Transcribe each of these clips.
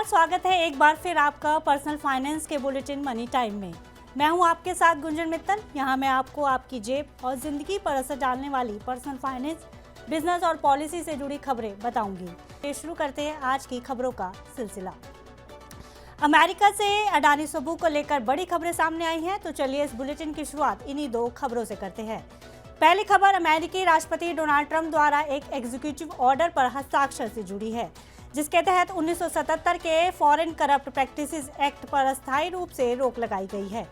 स्वागत है एक बार फिर आपका पर्सनल फाइनेंस के बुलेटिन मनी टाइम में। मैं हूं आपके साथ गुंजन मित्तल। यहां मैं आपको आपकी जेब और जिंदगी पर असर डालने वाली पर्सनल फाइनेंस, बिजनेस और पॉलिसी से जुड़ी खबरें बताऊंगी। शुरू करते हैं आज की खबरों का सिलसिला। अमेरिका से अडानी सबूत को लेकर बड़ी खबरें सामने आई हैं, तो चलिए इस बुलेटिन की शुरुआत इन्हीं दो खबरों से करते हैं। पहली खबर अमेरिकी राष्ट्रपति डोनाल्ड ट्रंप द्वारा एक एग्जीक्यूटिव ऑर्डर पर हस्ताक्षर से जुड़ी है, जिसके तहत 1977 के फॉरेन करप्ट प्रैक्टिसेस एक्ट पर अस्थायी रूप से रोक लगाई गई है।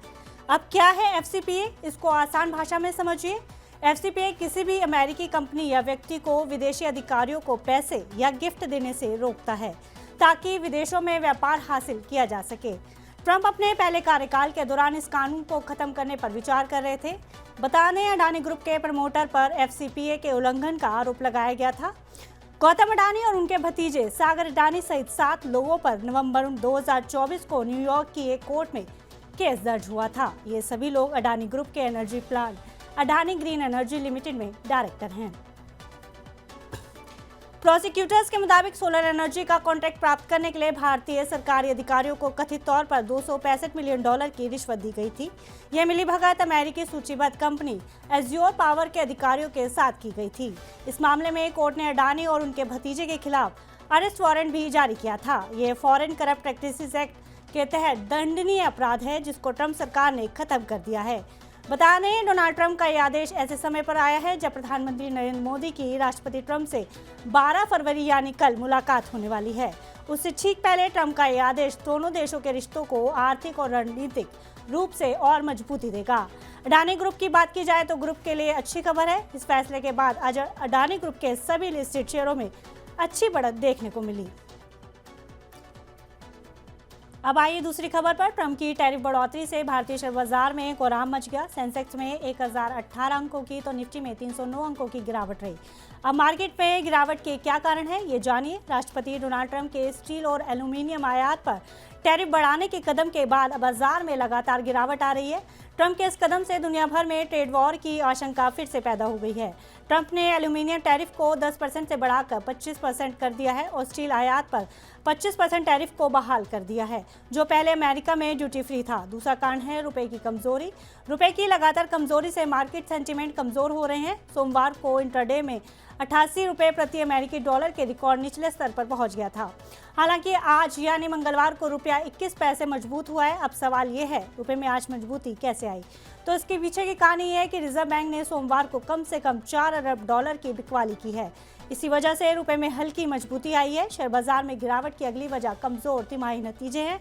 अब क्या है एफसीपीए, इसको आसान भाषा में समझिए। एफसीपीए किसी भी अमेरिकी कंपनी या व्यक्ति को विदेशी अधिकारियों को पैसे या गिफ्ट देने से रोकता है ताकि विदेशों में व्यापार हासिल किया जा सके। ट्रंप अपने पहले कार्यकाल के दौरान इस कानून को खत्म करने पर विचार कर रहे थे। बता दें, अडानी ग्रुप के प्रमोटर पर एफसीपीए के उल्लंघन का आरोप लगाया गया था। गौतम अडानी और उनके भतीजे सागर अडानी सहित 7 लोगों पर नवंबर 2024 को न्यूयॉर्क की एक कोर्ट में केस दर्ज हुआ था। ये सभी लोग अडानी ग्रुप के energy plant Adani green energy limited में डायरेक्टर हैं। प्रोसिक्यूटर्स के मुताबिक सोलर एनर्जी का कॉन्ट्रैक्ट प्राप्त करने के लिए भारतीय सरकारी अधिकारियों को कथित तौर पर $265 मिलियन की रिश्वत दी गई थी। यह मिलीभगत अमेरिकी सूचीबद्ध कंपनी एज्योर पावर के अधिकारियों के साथ की गई थी। इस मामले में कोर्ट ने अडानी और उनके भतीजे के खिलाफ अरेस्ट वारंट भी जारी किया था। यह फॉरेन करप्ट प्रैक्टिसेस एक्ट के तहत दंडनीय अपराध है, जिसको ट्रंप सरकार ने खत्म कर दिया है। बता दें, डोनाल्ड ट्रंप का यह आदेश ऐसे समय पर आया है जब प्रधानमंत्री नरेंद्र मोदी की राष्ट्रपति ट्रंप से 12 फरवरी यानी कल मुलाकात होने वाली है। उससे ठीक पहले ट्रंप का यह आदेश दोनों देशों के रिश्तों को आर्थिक और रणनीतिक रूप से और मजबूती देगा। अडानी ग्रुप की बात की जाए तो ग्रुप के लिए अच्छी खबर है। इस फैसले के बाद आज अडानी ग्रुप के सभी लिस्टेड शेयरों में अच्छी बढ़त देखने को मिली। अब आइए दूसरी खबर पर। ट्रंप की टैरिफ बढ़ोतरी से भारतीय शेयर बाजार में कोहराम मच गया। सेंसेक्स में 1018 अंकों की तो निफ्टी में 309 अंकों की गिरावट रही। अब मार्केट में गिरावट के क्या कारण है, ये जानिए। राष्ट्रपति डोनाल्ड ट्रंप के स्टील और एल्यूमिनियम आयात पर टैरिफ बढ़ाने के कदम के बाद बाजार में लगातार गिरावट आ रही है। ट्रंप के इस कदम से दुनिया भर में ट्रेड वॉर की आशंका फिर से पैदा हो गई है। ट्रंप ने एल्यूमिनियम टैरिफ को 10% से बढ़ाकर 25% कर दिया है और स्टील आयात पर 25% टैरिफ को बहाल कर दिया है, जो पहले अमेरिका में ड्यूटी फ्री था। दूसरा कारण है रुपए की कमजोरी। रुपए की लगातार कमजोरी से मार्केट सेंटीमेंट कमजोर हो रहे हैं। सोमवार को इंट्राडे में 88 रुपए प्रति अमेरिकी डॉलर के रिकॉर्ड निचले स्तर पर पहुंच गया था। हालांकि आज यानी मंगलवार को रुपया 21 पैसे मजबूत हुआ है। अब सवाल यह है, रुपए में आज मजबूती कैसे आई? तो इसके पीछे की कहानी यह है कि रिजर्व बैंक ने सोमवार को कम से कम $4 अरब की बिकवाली की है। इसी वजह से रुपए में हल्की मजबूती आई है। शेयर बाजार में गिरावट की अगली वजह कमजोर तिमाही नतीजे हैं।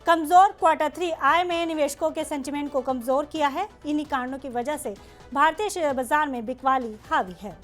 कमजोर Q3 आय में निवेशकों के सेंटीमेंट को कमजोर किया है। इन्हीं कारणों की वजह से भारतीय शेयर बाजार में बिकवाली हावी है।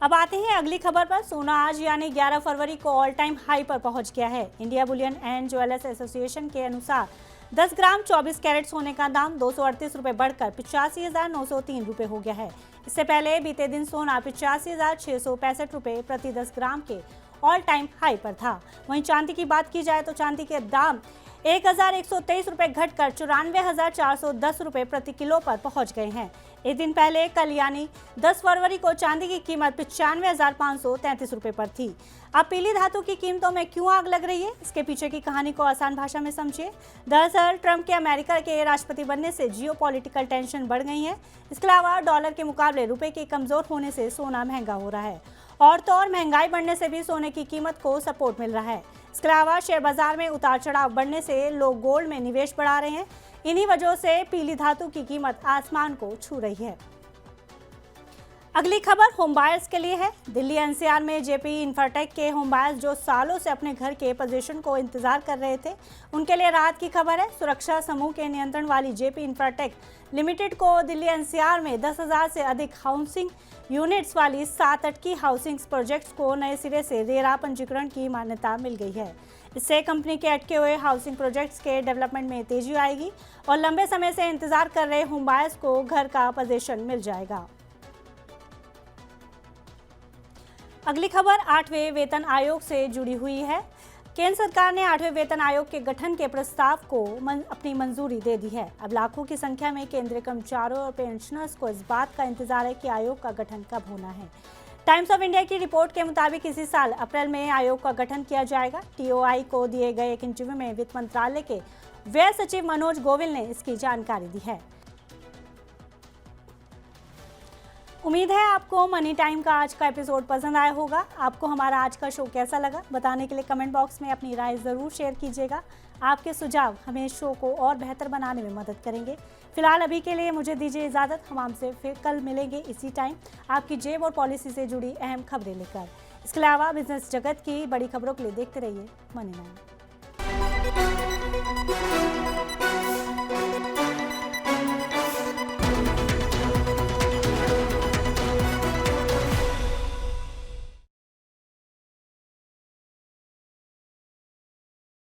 अब आते हैं अगली खबर पर। सोना आज यानी 11 फरवरी को ऑल टाइम हाई पर पहुंच गया है। India Boolean and jewellers association के अनुसार 10 ग्राम 24 कैरेट सोने का दाम 238 रुपये बढ़कर 85,903 रुपये हो गया है। इससे पहले बीते दिन सोना 85,665 रुपये प्रति 10 ग्राम के ऑल टाइम हाई पर था। वहीं चांदी की बात की जाए तो चांदी के दाम 1,123 रुपये घटकर 94,410 रुपये प्रति किलो पर पहुंच गए हैं। एक दिन पहले कल यानी 10 फरवरी को चांदी की कीमत 95,533 रुपये पर थी। अब पीली धातु की कीमतों में क्यों आग लग रही है, इसके पीछे की कहानी को आसान भाषा में समझिए। दरअसल ट्रंप के अमेरिका के राष्ट्रपति बनने से जियोपॉलिटिकल टेंशन बढ़ गई है। इसके अलावा डॉलर के मुकाबले रुपए के कमजोर होने से सोना महंगा हो रहा है और तो और महंगाई बढ़ने से भी सोने की कीमत को सपोर्ट मिल रहा है। इसके अलावा शेयर बाजार में उतार चढ़ाव बढ़ने से लोग गोल्ड में निवेश बढ़ा रहे हैं। इन्हीं वजहों से पीली धातु की कीमत आसमान को छू रही है। अगली खबर होम बायर्स के लिए है। दिल्ली एनसीआर में जेपी इंफ्राटेक के होम बायर्स जो सालों से अपने घर के पोजीशन को इंतजार कर रहे थे, उनके लिए राहत की खबर है। सुरक्षा समूह के नियंत्रण वाली जेपी इंफ्राटेक लिमिटेड को दिल्ली एनसीआर में 10,000 से अधिक हाउसिंग यूनिट्स वाली 7 अटकी हाउसिंग प्रोजेक्ट्स को नए सिरे से रेरा पंजीकरण की मान्यता मिल गई है। इससे कंपनी के अटके हुए हाउसिंग प्रोजेक्ट्स के डेवलपमेंट में तेजी आएगी और लंबे समय से इंतजार कर रहे होम बायर्स को घर का पोजीशन मिल जाएगा। अगली खबर 8वें वेतन आयोग से जुड़ी हुई है। केंद्र सरकार ने 8वें वेतन आयोग के गठन के प्रस्ताव को अपनी मंजूरी दे दी है। अब लाखों की संख्या में केंद्रीय कर्मचारियों और पेंशनर्स को इस बात का इंतजार है कि आयोग का गठन कब होना है। टाइम्स ऑफ इंडिया की रिपोर्ट के मुताबिक इसी साल अप्रैल में आयोग का गठन किया जाएगा। टीओआई को दिए गए एक इंटरव्यू में वित्त मंत्रालय के व्यय सचिव मनोज गोविल ने इसकी जानकारी दी है। उम्मीद है आपको मनी टाइम का आज का एपिसोड पसंद आया होगा। आपको हमारा आज का शो कैसा लगा बताने के लिए कमेंट बॉक्स में अपनी राय ज़रूर शेयर कीजिएगा। आपके सुझाव हमें शो को और बेहतर बनाने में मदद करेंगे। फिलहाल अभी के लिए मुझे दीजिए इजाज़त। हम आपसे फिर कल मिलेंगे इसी टाइम आपकी जेब और पॉलिसी से जुड़ी अहम खबरें लेकर। इसके अलावा बिजनेस जगत की बड़ी खबरों के लिए देखते रहिए मनी टाइम।